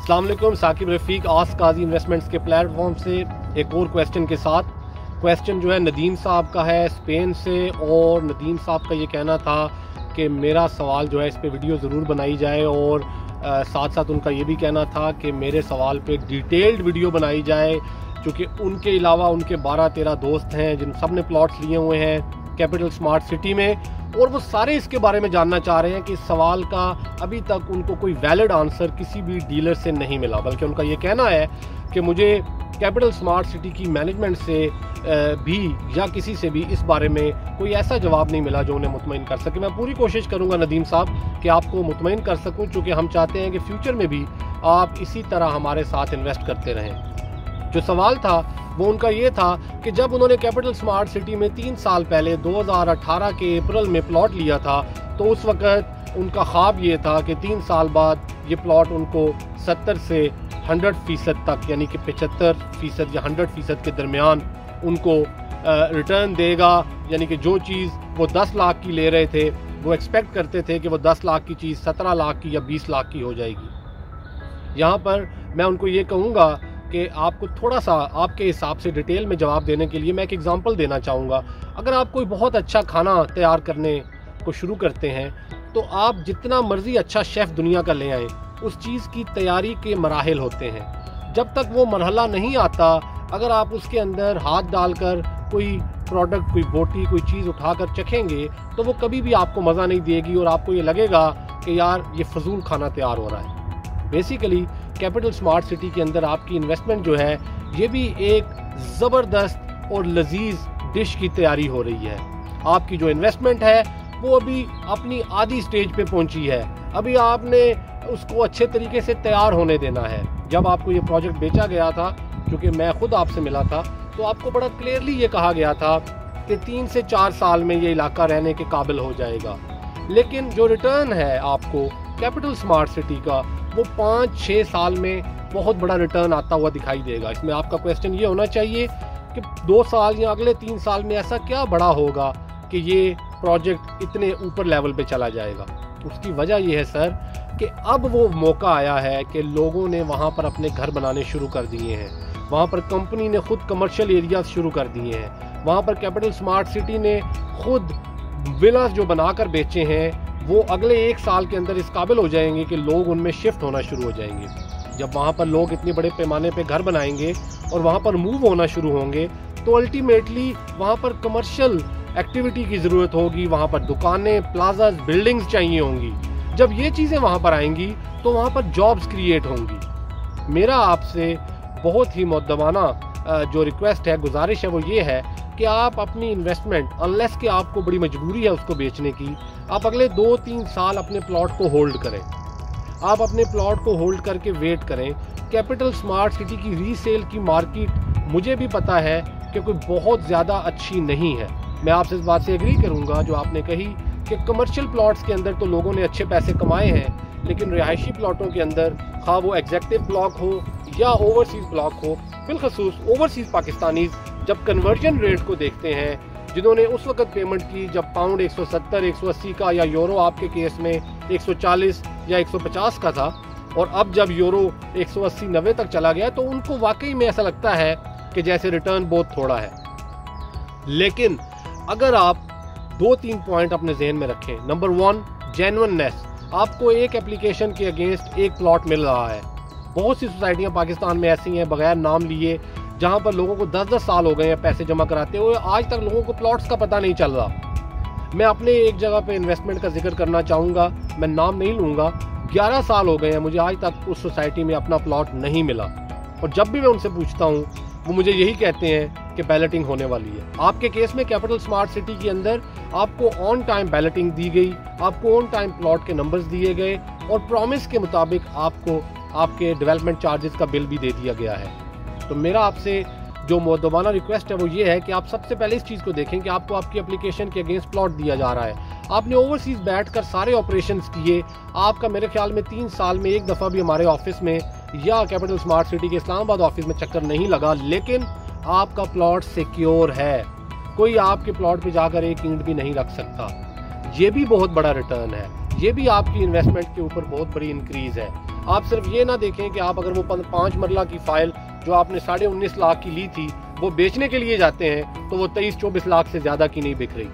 अस्सलाम वालेकुम, साकिब रफ़ीक आस्क काजी इन्वेस्टमेंट्स के प्लेटफॉर्म से एक और क्वेश्चन के साथ। क्वेश्चन जो है नदीम साहब का है स्पेन से, और नदीम साहब का ये कहना था कि मेरा सवाल जो है इस पे वीडियो ज़रूर बनाई जाए, और साथ साथ उनका ये भी कहना था कि मेरे सवाल पे डिटेल्ड वीडियो बनाई जाए, क्योंकि उनके अलावा उनके 12-13 दोस्त हैं जिन सब ने प्लॉट्स लिए हुए हैं कैपिटल स्मार्ट सिटी में, और वो सारे इसके बारे में जानना चाह रहे हैं कि इस सवाल का अभी तक उनको कोई वैलिड आंसर किसी भी डीलर से नहीं मिला। बल्कि उनका ये कहना है कि मुझे कैपिटल स्मार्ट सिटी की मैनेजमेंट से भी या किसी से भी इस बारे में कोई ऐसा जवाब नहीं मिला जो उन्हें मुतमईन कर सके। मैं पूरी कोशिश करूंगा नदीम साहब कि आपको मुतमईन कर सकूं, क्योंकि हम चाहते हैं कि फ्यूचर में भी आप इसी तरह हमारे साथ इन्वेस्ट करते रहें। जो सवाल था वो उनका ये था कि जब उन्होंने कैपिटल स्मार्ट सिटी में 3 साल पहले 2018 के अप्रैल में प्लॉट लिया था, तो उस वक़्त उनका ख्वाब ये था कि 3 साल बाद ये प्लॉट उनको 70 से 100% तक, यानी कि 75% या 100% के दरमियान उनको रिटर्न देगा। यानी कि जो चीज़ वो 10 लाख की ले रहे थे, वो एक्सपेक्ट करते थे कि वो 10 लाख की चीज़ 17 लाख की या 20 लाख की हो जाएगी। यहाँ पर मैं उनको ये कहूँगा कि आपको थोड़ा सा आपके हिसाब से डिटेल में जवाब देने के लिए मैं एक एग्जांपल देना चाहूँगा। अगर आप कोई बहुत अच्छा खाना तैयार करने को शुरू करते हैं, तो आप जितना मर्ज़ी अच्छा शेफ़ दुनिया का ले आएँ, उस चीज़ की तैयारी के मराहिल होते हैं। जब तक वो मरहला नहीं आता, अगर आप उसके अंदर हाथ डालकर कोई प्रोडक्ट, कोई बोटी, कोई चीज़ उठाकर चखेंगे, तो वो कभी भी आपको मज़ा नहीं देगी और आपको ये लगेगा कि यार ये फजूल खाना तैयार हो रहा है। बेसिकली कैपिटल स्मार्ट सिटी के अंदर आपकी इन्वेस्टमेंट जो है, ये भी एक ज़बरदस्त और लजीज डिश की तैयारी हो रही है। आपकी जो इन्वेस्टमेंट है वो अभी अपनी आधी स्टेज पे पहुंची है। अभी आपने उसको अच्छे तरीके से तैयार होने देना है। जब आपको ये प्रोजेक्ट बेचा गया था, क्योंकि मैं खुद आपसे मिला था, तो आपको बड़ा क्लियरली ये कहा गया था कि 3 से 4 साल में ये इलाका रहने के काबिल हो जाएगा। लेकिन जो रिटर्न है आपको कैपिटल स्मार्ट सिटी का, वो 5-6 साल में बहुत बड़ा रिटर्न आता हुआ दिखाई देगा। इसमें आपका क्वेश्चन ये होना चाहिए कि 2 साल या अगले 3 साल में ऐसा क्या बड़ा होगा कि ये प्रोजेक्ट इतने ऊपर लेवल पे चला जाएगा। उसकी वजह ये है सर कि अब वो मौका आया है कि लोगों ने वहाँ पर अपने घर बनाने शुरू कर दिए हैं। वहाँ पर कंपनी ने खुद कमर्शियल एरियाज शुरू कर दिए हैं। वहाँ पर कैपिटल स्मार्ट सिटी ने खुद विलास जो बनाकर बेचे हैं, वो अगले 1 साल के अंदर इस काबिल हो जाएंगे कि लोग उनमें शिफ्ट होना शुरू हो जाएंगे। जब वहाँ पर लोग इतने बड़े पैमाने पे घर बनाएंगे और वहाँ पर मूव होना शुरू होंगे, तो अल्टीमेटली वहाँ पर कमर्शियल एक्टिविटी की ज़रूरत होगी। वहाँ पर दुकानें, प्लाजाज, बिल्डिंग्स चाहिए होंगी। जब ये चीज़ें वहाँ पर आएंगी तो वहाँ पर जॉब्स क्रिएट होंगी। मेरा आपसे बहुत ही मुद्दबाना जो रिक्वेस्ट है, गुजारिश है, वो ये है कि आप अपनी इन्वेस्टमेंट, अनलेस कि आपको बड़ी मजबूरी है उसको बेचने की, आप अगले 2-3 साल अपने प्लॉट को होल्ड करें। आप अपने प्लॉट को होल्ड करके वेट करें। कैपिटल स्मार्ट सिटी की रीसेल की मार्केट मुझे भी पता है कि कोई बहुत ज़्यादा अच्छी नहीं है। मैं आपसे इस बात से एग्री करूंगा जो आपने कही कि कमर्शियल प्लॉट्स के अंदर तो लोगों ने अच्छे पैसे कमाए हैं, लेकिन रिहायशी प्लॉटों के अंदर, खा वो एग्जेक्टिव ब्लॉक हो या ओवरसीज़ ब्लॉक हो, बिलखसूस ओवरसीज़ पाकिस्तानीज़ जब कन्वर्जन रेट को देखते हैं, जिन्होंने उस वक्त पेमेंट की जब पाउंड 170, 180 का, या यूरो आपके केस में 140 या 150 का था, और अब जब यूरो 180-90 तक चला गया, तो उनको वाकई में ऐसा लगता है कि जैसे रिटर्न बहुत थोड़ा है। लेकिन अगर आप 2-3 पॉइंट अपने जहन में रखें। Number 1, genuineness. आपको एक एप्लीकेशन के अगेंस्ट एक प्लॉट मिल रहा है। बहुत सी सोसाइटियाँ पाकिस्तान में ऐसी हैं, बगैर नाम लिए, जहाँ पर लोगों को 10-10 साल हो गए हैं पैसे जमा कराते हुए, आज तक लोगों को प्लॉट्स का पता नहीं चल रहा। मैं अपने एक जगह पे इन्वेस्टमेंट का जिक्र करना चाहूँगा, मैं नाम नहीं लूँगा। 11 साल हो गए हैं मुझे, आज तक उस सोसाइटी में अपना प्लॉट नहीं मिला, और जब भी मैं उनसे पूछता हूँ वो मुझे यही कहते हैं कि बैलेटिंग होने वाली है। आपके केस में कैपिटल स्मार्ट सिटी के अंदर आपको ऑन टाइम बैलेटिंग दी गई, आपको ऑन टाइम प्लॉट के नंबर्स दिए गए, और प्रॉमिस के मुताबिक आपको आपके डेवलपमेंट चार्जेस का बिल भी दे दिया गया है। तो मेरा आपसे जो मुद्दबाना रिक्वेस्ट है वो ये है कि आप सबसे पहले इस चीज़ को देखें कि आपको आपकी एप्लीकेशन के अगेंस्ट प्लॉट दिया जा रहा है। आपने ओवरसीज़ बैठकर सारे ऑपरेशंस किए। आपका मेरे ख्याल में 3 साल में एक दफ़ा भी हमारे ऑफिस में या कैपिटल स्मार्ट सिटी के इस्लामाबाद ऑफिस में चक्कर नहीं लगा, लेकिन आपका प्लॉट सिक्योर है। कोई आपके प्लॉट पे जाकर एक ईंट भी नहीं रख सकता। ये भी बहुत बड़ा रिटर्न है, ये भी आपकी इन्वेस्टमेंट के ऊपर बहुत बड़ी इंक्रीज है। आप सिर्फ ये ना देखें कि आप अगर वो 5 मरला की फाइल जो आपने 19.5 लाख की ली थी वो बेचने के लिए जाते हैं तो वो 23-24 लाख से ज़्यादा की नहीं बिक रही,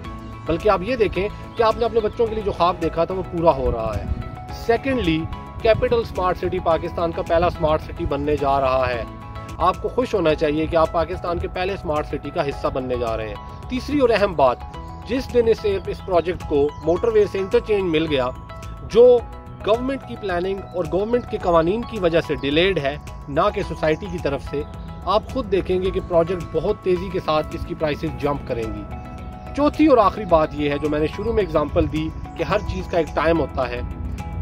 बल्कि आप ये देखें कि आपने अपने बच्चों के लिए जो ख्वाब देखा था वो पूरा हो रहा है। Secondly, capital smart city Pakistan का पहला स्मार्ट सिटी बनने जा रहा है। आपको खुश होना चाहिए कि आप पाकिस्तान के पहले स्मार्ट सिटी का हिस्सा बनने जा रहे हैं। तीसरी और अहम बात, जिस दिन इस प्रोजेक्ट को मोटरवे से इंटरचेंज मिल गया, जो गवर्नमेंट की प्लानिंग और गवर्नमेंट के कवानीन की वजह से डिलेड है, ना कि सोसाइटी की तरफ से, आप खुद देखेंगे कि प्रोजेक्ट बहुत तेज़ी के साथ इसकी प्राइसेस जंप करेंगी। चौथी और आखिरी बात यह है जो मैंने शुरू में एग्जांपल दी कि हर चीज़ का एक टाइम होता है,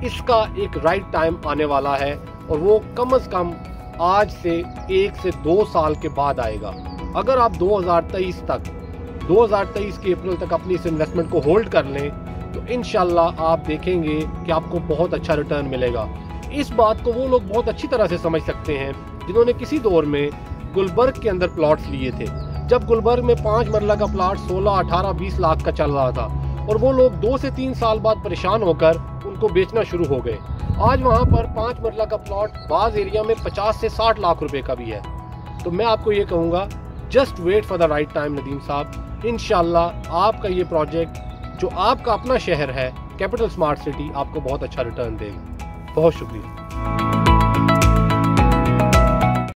इसका एक राइट टाइम आने वाला है और वो कम से कम आज से 1 से 2 साल के बाद आएगा। अगर आप 2023 के अप्रैल तक अपनी इस इन्वेस्टमेंट को होल्ड कर लें तो इंशाल्लाह आप देखेंगे कि आपको बहुत अच्छा रिटर्न मिलेगा। इस बात को वो लोग बहुत अच्छी तरह से समझ सकते हैं जिन्होंने किसी दौर में गुलबर्ग के अंदर प्लॉट्स लिए थे, जब गुलबर्ग में 5 मरला का प्लॉट 16, 18, 20 लाख का चल रहा था और वो लोग 2 से 3 साल बाद परेशान होकर उनको बेचना शुरू हो गए। आज वहाँ पर 5 मरला का प्लॉट बाज़ एरिया में 50 से 60 लाख रुपए का भी है। तो मैं आपको ये कहूँगा, just wait for the right time Nadeem साहब। इंशाल्लाह आपका ये प्रोजेक्ट जो आपका अपना शहर है कैपिटल स्मार्ट सिटी आपको बहुत अच्छा रिटर्न देगा। बहुत शुक्रिया।